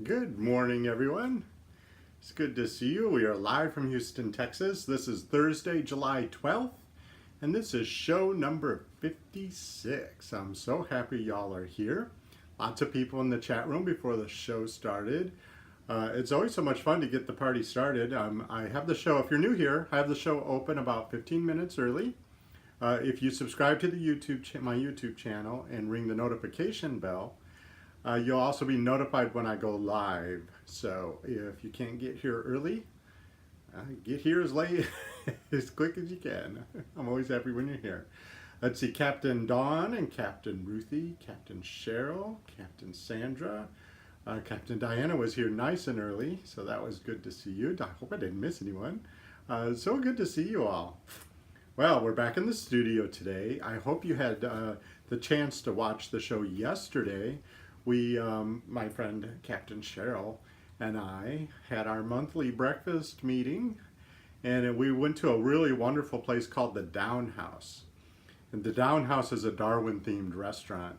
Good morning, everyone. It's good to see you. We are live from Houston, Texas. This is Thursday, July 12th, and this is show number 56. I'm so happy y'all are here. Lots of people in the chat room before the show started. It's always so much fun to get the party started. I have the show, if you're new here, I have the show open about 15 minutes early. If you subscribe to the my YouTube channel and ring the notification bell, you'll also be notified when I go live. So if you can't get here early, get here as late, as quick as you can. I'm always happy when you're here. Let's see, Captain Dawn and Captain Ruthie, Captain Cheryl, Captain Sandra, Captain Diana was here nice and early, so that was good to see you. I hope I didn't miss anyone. So good to see you all. Well, we're back in the studio today. I hope you had the chance to watch the show yesterday. We, my friend Captain Cheryl and I had our monthly breakfast meeting, and we went to a really wonderful place called the Down House. And the Down House is a Darwin themed restaurant,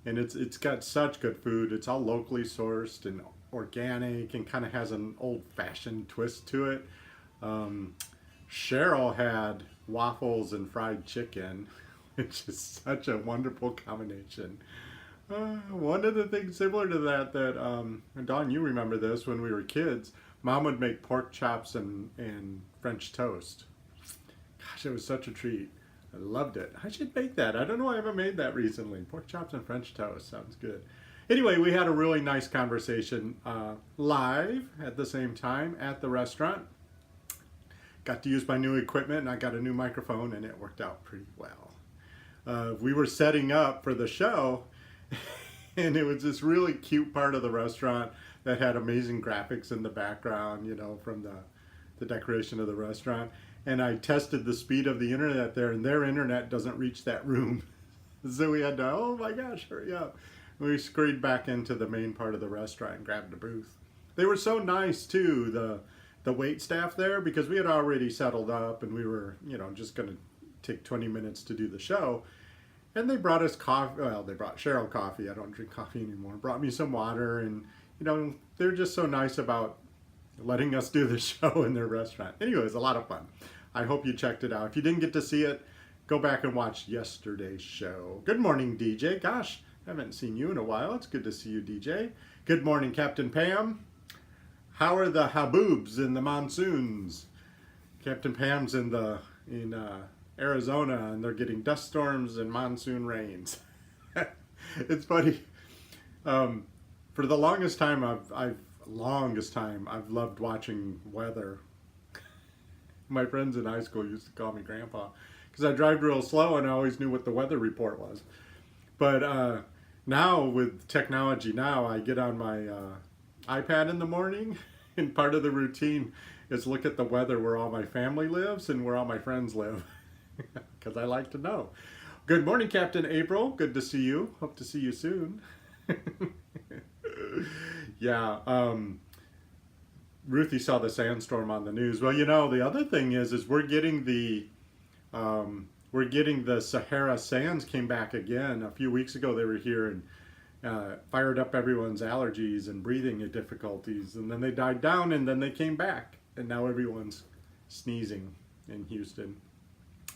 and it's got such good food. It's all locally sourced and organic and kind of has an old-fashioned twist to it. Cheryl had waffles and fried chicken, which is such a wonderful combination. One of the things similar to that, and Dawn, you remember this, when we were kids, Mom would make pork chops and French toast. Gosh, it was such a treat. I loved it. I should make that. I don't know, I haven't made that recently. Pork chops and French toast, sounds good. Anyway, we had a really nice conversation live at the same time at the restaurant. Got to use my new equipment, and I got a new microphone, and it worked out pretty well. We were setting up for the show, and it was this really cute part of the restaurant that had amazing graphics in the background, you know, from the decoration of the restaurant. And I tested the speed of the internet there, and their internet doesn't reach that room. So we had to, oh my gosh, hurry up. We scurried back into the main part of the restaurant and grabbed a booth. They were so nice too, the wait staff there, because we had already settled up and we were, you know, just gonna take 20 minutes to do the show. And they brought us coffee. Well, they brought Cheryl coffee. I don't drink coffee anymore. Brought me some water, and you know, they're just so nice about letting us do the show in their restaurant. Anyway, it was a lot of fun. I hope you checked it out. If you didn't get to see it, go back and watch yesterday's show. Good morning, DJ. Gosh, I haven't seen you in a while. It's good to see you, DJ. Good morning, Captain Pam. How are the haboobs in the monsoons? Captain Pam's in Arizona, and they're getting dust storms and monsoon rains. It's funny. For the longest time, I've loved watching weather. My friends in high school used to call me Grandpa because I drive real slow and I always knew what the weather report was. But now with technology, now I get on my iPad in the morning, and part of the routine is look at the weather where all my family lives and where all my friends live. Because I like to know. Good morning, Captain April. Good to see you. Hope to see you soon. Yeah, Ruthie saw the sandstorm on the news. Well, you know, the other thing is we're getting the Sahara sands came back again. A few weeks ago they were here and fired up everyone's allergies and breathing difficulties, and then they died down, and then they came back, and now everyone's sneezing in Houston.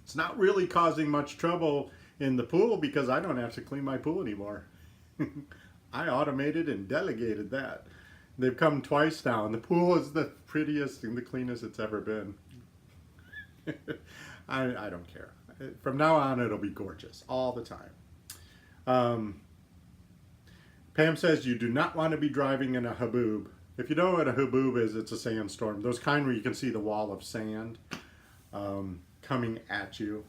It's not really causing much trouble in the pool because I don't have to clean my pool anymore. I automated and delegated that. They've come twice now, and the pool is the prettiest and the cleanest it's ever been. I don't care. From now on, it'll be gorgeous all the time. Pam says you do not want to be driving in a haboob. If you know what a haboob is, it's a sandstorm. Those kind where you can see the wall of sand coming at you.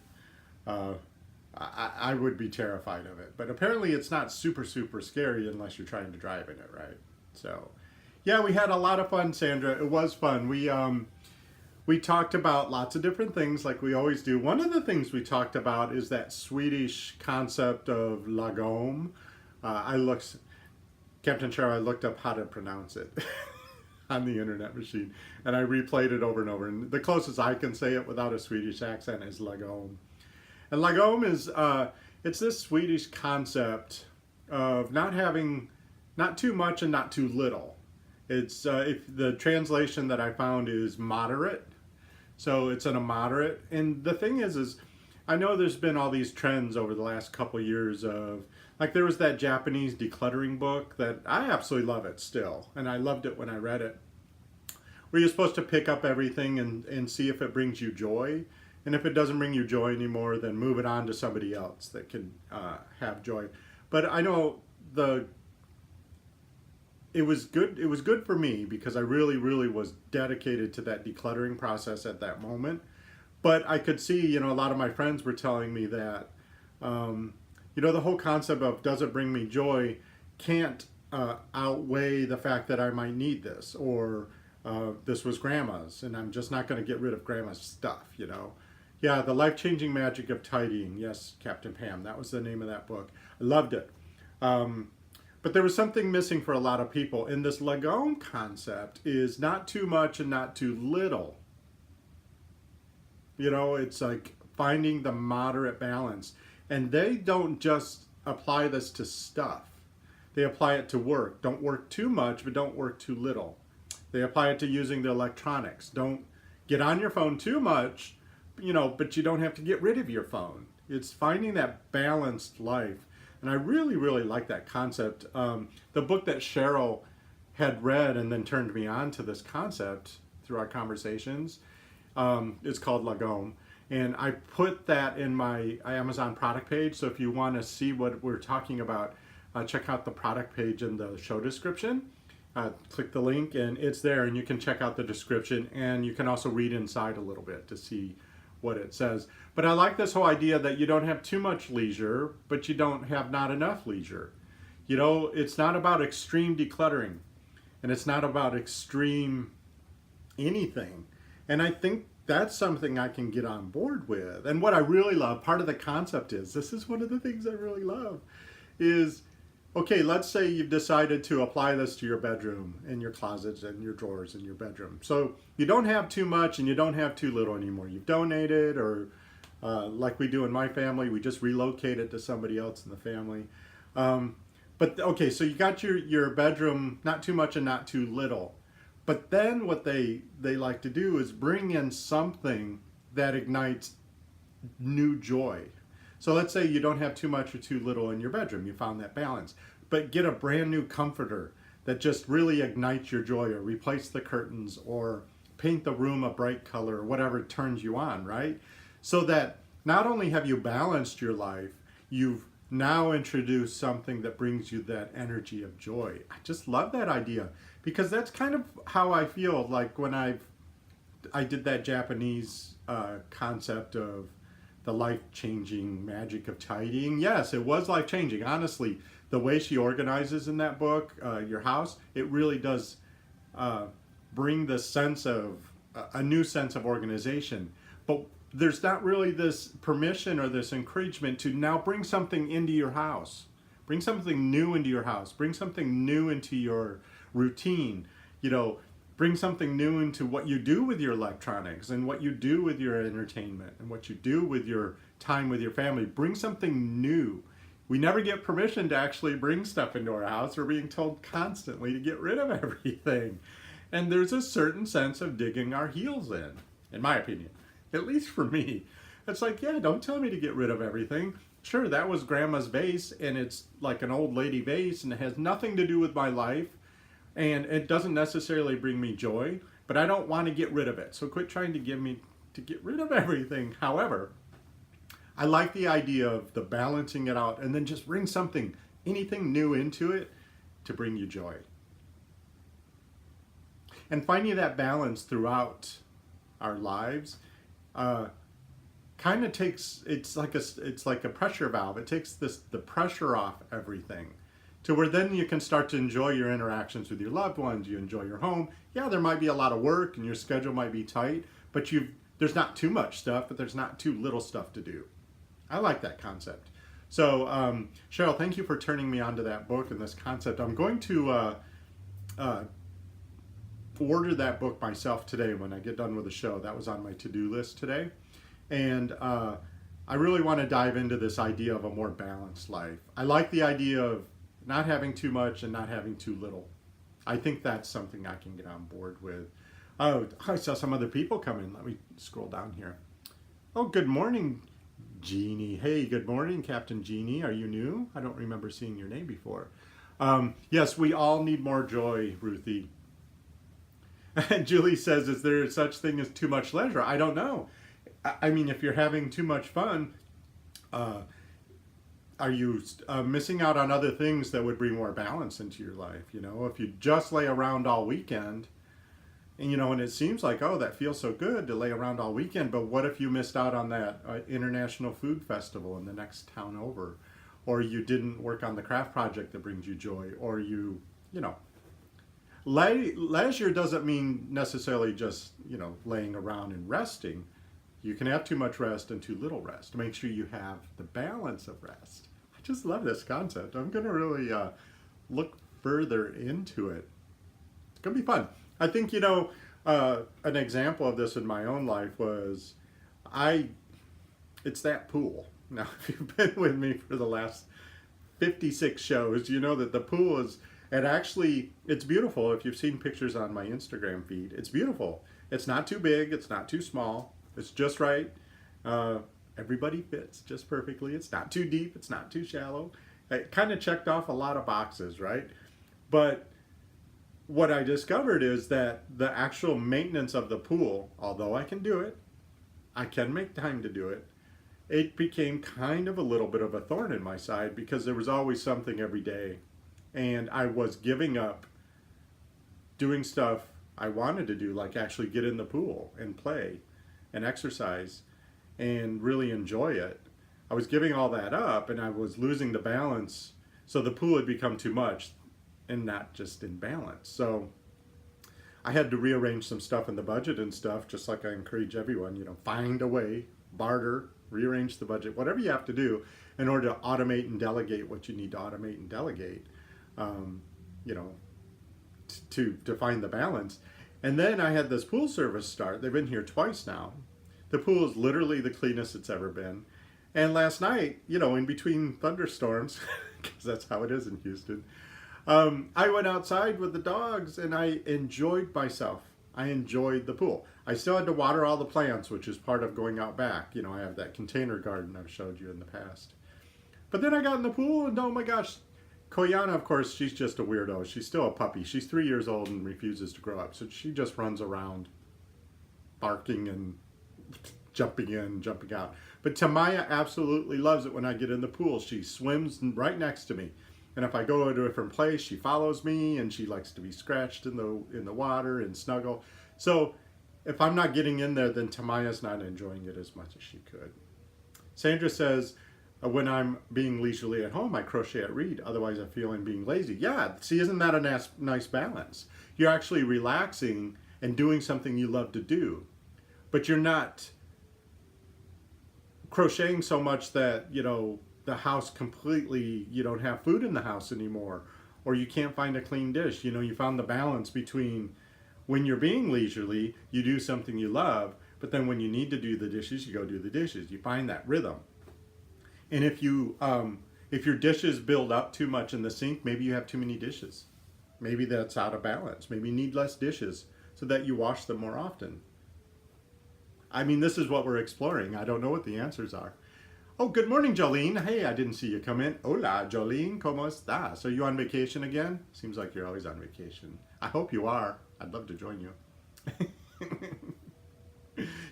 I would be terrified of it. But apparently it's not super scary unless you're trying to drive in it, right? So, yeah, we had a lot of fun, Sandra. It was fun. We talked about lots of different things like we always do. One of the things we talked about is that Swedish concept of lagom. Captain Cheryl, I looked up how to pronounce it on the internet machine, and I replayed it over and over. And the closest I can say it without a Swedish accent is lagom. And lagom is, it's this Swedish concept of not having, not too much and not too little. It's if the translation that I found is moderate, so it's in a moderate. And the thing is I know there's been all these trends over the last couple years of, like, there was that Japanese decluttering book that I absolutely love it still, and I loved it when I read it, where you're supposed to pick up everything and see if it brings you joy. And if it doesn't bring you joy anymore, then move it on to somebody else that can have joy. But I know it was good. It was good for me because I really, really was dedicated to that decluttering process at that moment. But I could see, a lot of my friends were telling me that, the whole concept of does it bring me joy can't outweigh the fact that I might need this, or this was grandma's and I'm just not going to get rid of grandma's stuff. Yeah, The Life-Changing Magic of Tidying. Yes, Captain Pam. That was the name of that book. I loved it. But there was something missing for a lot of people. And this Lagom concept is not too much and not too little. It's like finding the moderate balance. And they don't just apply this to stuff. They apply it to work. Don't work too much, but don't work too little. They apply it to using the electronics. Don't get on your phone too much, but you don't have to get rid of your phone. It's finding that balanced life. And I really, really like that concept. The book that Cheryl had read and then turned me on to this concept through our conversations is called Lagom. And I put that in my Amazon product page. So if you want to see what we're talking about, check out the product page in the show description. Click the link and it's there, and you can check out the description, and you can also read inside a little bit to see what it says. But I like this whole idea that you don't have too much leisure, but you don't have not enough leisure. It's not about extreme decluttering, and it's not about extreme anything. And I think that's something I can get on board with. And what I really love, part of the concept is, this is one of the things I really love, is, okay, let's say you've decided to apply this to your bedroom and your closets and your drawers in your bedroom. So you don't have too much and you don't have too little anymore. You've donated, or like we do in my family, we just relocated to somebody else in the family. But okay, so you got your bedroom, not too much and not too little. But then what they like to do is bring in something that ignites new joy. So let's say you don't have too much or too little in your bedroom. You found that balance. But get a brand new comforter that just really ignites your joy, or replace the curtains, or paint the room a bright color, or whatever turns you on, right? So that not only have you balanced your life, you've now introduced something that brings you that energy of joy. I just love that idea, because that's kind of how I feel like when I did that Japanese concept of the life-changing magic of tidying. Yes, it was life-changing. Honestly, the way she organizes in that book, your house, it really does bring the sense of a new sense of organization. But there's not really this permission or this encouragement to now bring something into your house. Bring something new into your house. Bring something new into your routine. Bring something new into what you do with your electronics, and what you do with your entertainment, and what you do with your time with your family. Bring something new. We never get permission to actually bring stuff into our house. We're being told constantly to get rid of everything. And there's a certain sense of digging our heels in my opinion. At least for me. It's like, yeah, don't tell me to get rid of everything. Sure, that was grandma's vase, and it's like an old lady vase, and it has nothing to do with my life. And it doesn't necessarily bring me joy, but I don't want to get rid of it. So quit trying to get me to get rid of everything. However, I like the idea of the balancing it out, and then just bring something, anything new into it to bring you joy. And finding that balance throughout our lives kind of takes, it's like a pressure valve. It takes the pressure off everything, to where then you can start to enjoy your interactions with your loved ones. You enjoy your home. Yeah, there might be a lot of work and your schedule might be tight, but there's not too much stuff, but there's not too little stuff to do. I like that concept. So Cheryl, thank you for turning me on to that book and this concept. I'm going to order that book myself today when I get done with the show. That was on my to-do list today. And I really want to dive into this idea of a more balanced life. I like the idea of not having too much and not having too little. I think that's something I can get on board with. Oh, I saw some other people come in. Let me scroll down here. Oh, good morning, Jeannie. Hey, good morning, Captain Jeannie. Are you new? I don't remember seeing your name before. Yes, we all need more joy, Ruthie. And Julie says, is there such thing as too much leisure? I don't know. I mean, if you're having too much fun, uh, are you missing out on other things that would bring more balance into your life? You know, if you just lay around all weekend, and you know, and it seems like, oh, that feels so good to lay around all weekend, but what if you missed out on that international food festival in the next town over, or you didn't work on the craft project that brings you joy, or you know, leisure doesn't mean necessarily just, you know, laying around and resting. You can have too much rest and too little rest. Make sure you have the balance of rest. I just love this concept. I'm going to really look further into it. It's going to be fun. I think, you know, an example of this in my own life was it's that pool. Now, if you've been with me for the last 56 shows, you know that the pool is, and actually, it's beautiful. If you've seen pictures on my Instagram feed, it's beautiful. It's not too big. It's not too small. It's just right. Everybody fits just perfectly. It's not too deep. It's not too shallow. It kind of checked off a lot of boxes, right? But what I discovered is that the actual maintenance of the pool, although I can do it, I can make time to do it, it became kind of a little bit of a thorn in my side because there was always something every day. And I was giving up doing stuff I wanted to do, like actually get in the pool and play and exercise and really enjoy it. I was giving all that up and I was losing the balance. So the pool had become too much and not just in balance. So I had to rearrange some stuff in the budget and stuff, just like I encourage everyone, you know, find a way, barter, rearrange the budget, whatever you have to do in order to automate and delegate what you need to automate and delegate. You know, to find the balance. And then I had this pool service start. They've been here twice now. The pool is literally the cleanest it's ever been. And last night, you know, in between thunderstorms, because that's how it is in Houston, I went outside with the dogs and I enjoyed myself. I enjoyed the pool. I still had to water all the plants, which is part of going out back. You know, I have that container garden I've showed you in the past. But then I got in the pool and oh my gosh, Koyana, of course, she's just a weirdo. She's still a puppy. She's 3 years old and refuses to grow up. So she just runs around barking and jumping in, jumping out. But Tamaya absolutely loves it when I get in the pool. She swims right next to me. And if I go to a different place, she follows me and she likes to be scratched in the water and snuggle. So if I'm not getting in there, then Tamaya's not enjoying it as much as she could. Sandra says, when I'm being leisurely at home, I crochet at read. Otherwise, I feel I'm being lazy. Yeah, see, isn't that a nice balance? You're actually relaxing and doing something you love to do. But you're not crocheting so much that, you know, the house completely, you don't have food in the house anymore. Or you can't find a clean dish. You know, you found the balance between when you're being leisurely, you do something you love. But then when you need to do the dishes, you go do the dishes. You find that rhythm. And if your dishes build up too much in the sink, maybe you have too many dishes. Maybe that's out of balance. Maybe you need less dishes so that you wash them more often. I mean, this is what we're exploring. I don't know what the answers are. Oh, good morning, Jolene. Hey, I didn't see you come in. Hola, Jolene. ¿Cómo estás? Are you on vacation again? Seems like you're always on vacation. I hope you are. I'd love to join you.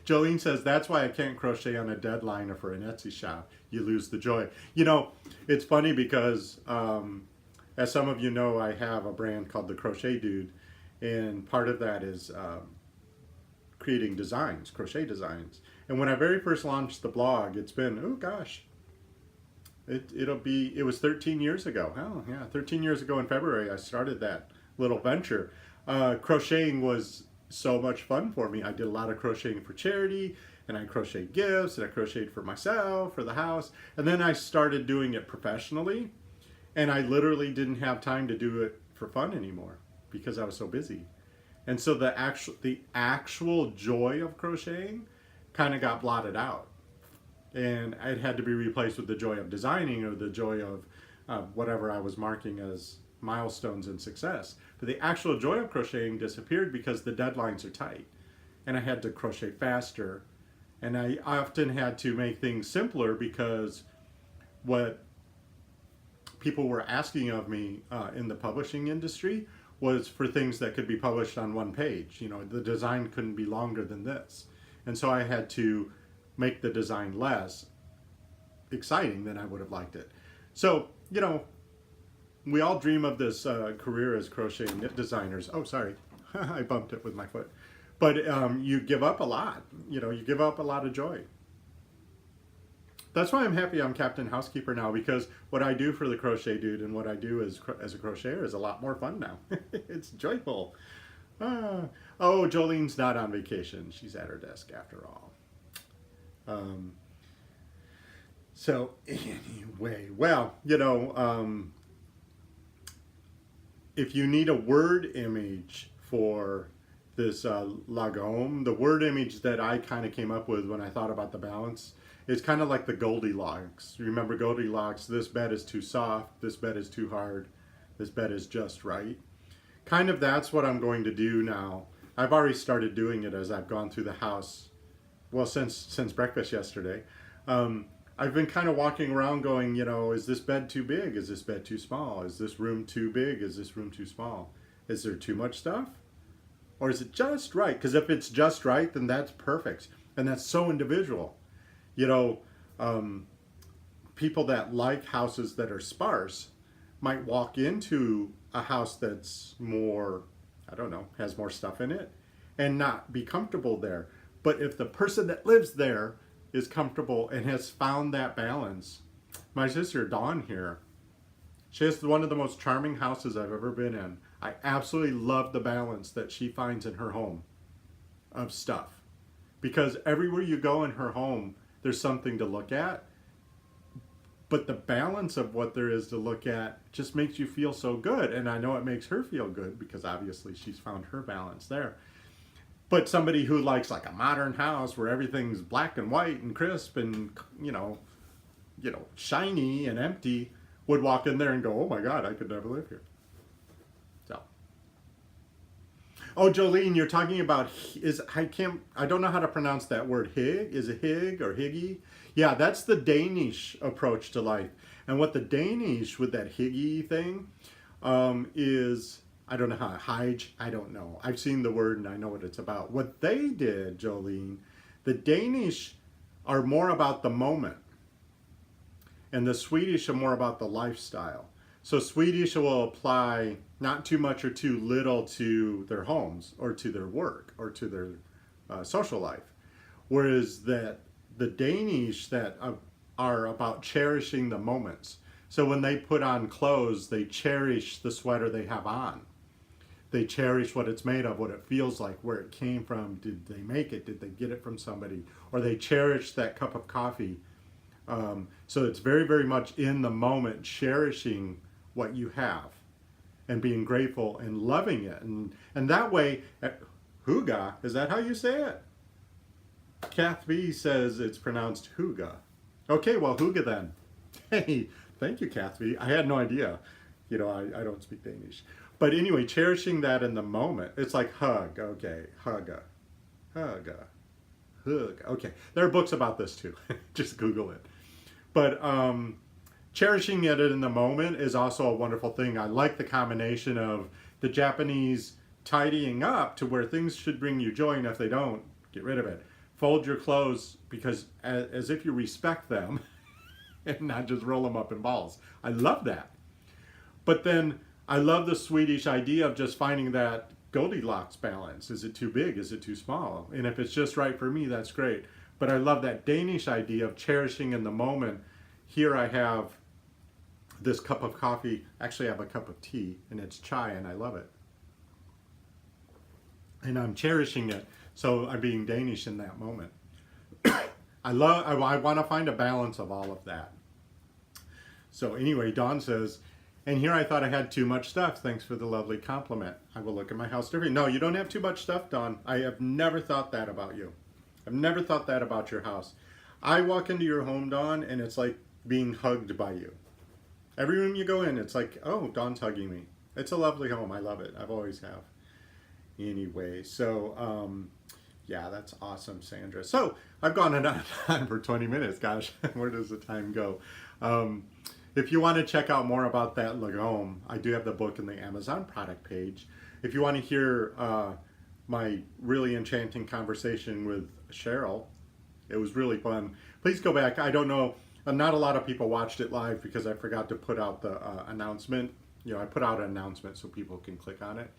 Jolene says, that's why I can't crochet on a deadline or for an Etsy shop. You lose the joy. You know, it's funny because, as some of you know, I have a brand called The Crochet Dude. And part of that is creating designs, crochet designs. And when I very first launched the blog, it's been, oh gosh, it was 13 years ago. Oh yeah, 13 years ago in February, I started that little venture. Crocheting was so much fun for me. I did a lot of crocheting for charity, and I crocheted gifts, and I crocheted for myself, for the house. And then I started doing it professionally, and I literally didn't have time to do it for fun anymore because I was so busy. And so the actual joy of crocheting kind of got blotted out. And it had to be replaced with the joy of designing or the joy of whatever I was marking as milestones and success. But the actual joy of crocheting disappeared because the deadlines are tight. And I had to crochet faster. And I often had to make things simpler because what people were asking of me in the publishing industry was for things that could be published on one page. You know, the design couldn't be longer than this. And so I had to make the design less exciting than I would have liked it. So, you know, we all dream of this career as crochet and knit designers. Oh, sorry, I bumped it with my foot. But you give up a lot. You know, you give up a lot of joy. That's why I'm happy I'm Captain Housekeeper now, because what I do for the Crochet Dude and what I do as a crocheter is a lot more fun now. It's joyful. Oh, Jolene's not on vacation. She's at her desk after all. So anyway, well, you know, if you need a word image for this lagome, the word image that I kind of came up with when I thought about the balance is kind of like the Goldilocks. Remember Goldilocks? This bed is too soft, this bed is too hard, this bed is just right. Kind of that's what I'm going to do now. I've already started doing it as I've gone through the house. Well, since breakfast yesterday. I've been kind of walking around going, you know, is this bed too big? Is this bed too small? Is this room too big? Is this room too small? Is there too much stuff? Or is it just right? Because if it's just right, then that's perfect. And that's so individual. You know, people that like houses that are sparse might walk into a house that's more, I don't know, has more stuff in it and not be comfortable there. But if the person that lives there is comfortable and has found that balance, my sister Dawn here, she has one of the most charming houses I've ever been in. I absolutely love the balance that she finds in her home of stuff. Because everywhere you go in her home, there's something to look at. But the balance of what there is to look at just makes you feel so good. And I know it makes her feel good because obviously she's found her balance there. But somebody who likes like a modern house where everything's black and white and crisp and, you know, shiny and empty would walk in there and go, oh my God, I could never live here. So. Oh, Jolene, you're talking about, I don't know how to pronounce that word, hig? Is it hig or higgy? Yeah, that's the Danish approach to life. And what the Danish with that higgy thing is, I don't know how, hige, I don't know. I've seen the word and I know what it's about. What they did, Jolene, the Danish are more about the moment. And the Swedish are more about the lifestyle. So Swedish will apply not too much or too little to their homes or to their work or to their social life. Whereas that the Danish that are about cherishing the moments. So when they put on clothes, they cherish the sweater they have on. They cherish what it's made of, what it feels like, where it came from. Did they make it? Did they get it from somebody? Or they cherish that cup of coffee. So it's very, very much in the moment, cherishing what you have and being grateful and loving it. And that way, Huga, is that how you say it? Kath B says it's pronounced Huga. Okay, well, Huga then. Hey, thank you, Kath B. I had no idea. You know, I don't speak Danish. But anyway, cherishing that in the moment. It's like hug. Okay, hugga. Hugga. Hug. Okay, there are books about this too. Just Google it. But cherishing it in the moment is also a wonderful thing. I like the combination of the Japanese tidying up to where things should bring you joy, and if they don't, get rid of it. Fold your clothes because as if you respect them and not just roll them up in balls. I love that. But then I love the Swedish idea of just finding that Goldilocks balance. Is it too big? Is it too small? And if it's just right for me, that's great. But I love that Danish idea of cherishing in the moment. Here I have this cup of coffee. Actually, I have a cup of tea, and it's chai, and I love it. And I'm cherishing it, so I'm being Danish in that moment. I want to find a balance of all of that. So anyway, Dawn says, and here I thought I had too much stuff. Thanks for the lovely compliment. I will look at my house differently. No, you don't have too much stuff, Dawn. I have never thought that about you. I've never thought that about your house. I walk into your home, Dawn, and it's like being hugged by you. Every room you go in, it's like, oh, Dawn's hugging me. It's a lovely home. I love it. I've always have. Anyway, so yeah, that's awesome, Sandra. So I've gone on for 20 minutes. Gosh, where does the time go? Um, if you want to check out more about that Lagome, I do have the book in the Amazon product page. If you want to hear my really enchanting conversation with Cheryl, it was really fun. Please go back. I don't know. Not a lot of people watched it live because I forgot to put out the announcement. You know, I put out an announcement so people can click on it.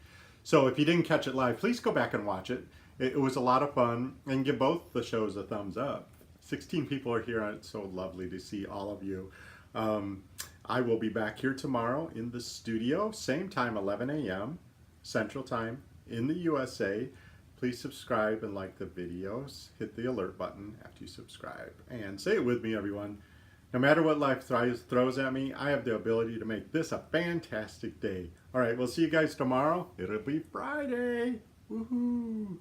So if you didn't catch it live, please go back and watch it. It was a lot of fun, and give both the shows a thumbs up. 16 people are here. It's so lovely to see all of you. I will be back here tomorrow in the studio, same time, 11 a.m. Central Time in the USA. Please subscribe and like the videos. Hit the alert button after you subscribe. And say it with me, everyone. No matter what life throws at me, I have the ability to make this a fantastic day. All right, we'll see you guys tomorrow. It'll be Friday. Woohoo!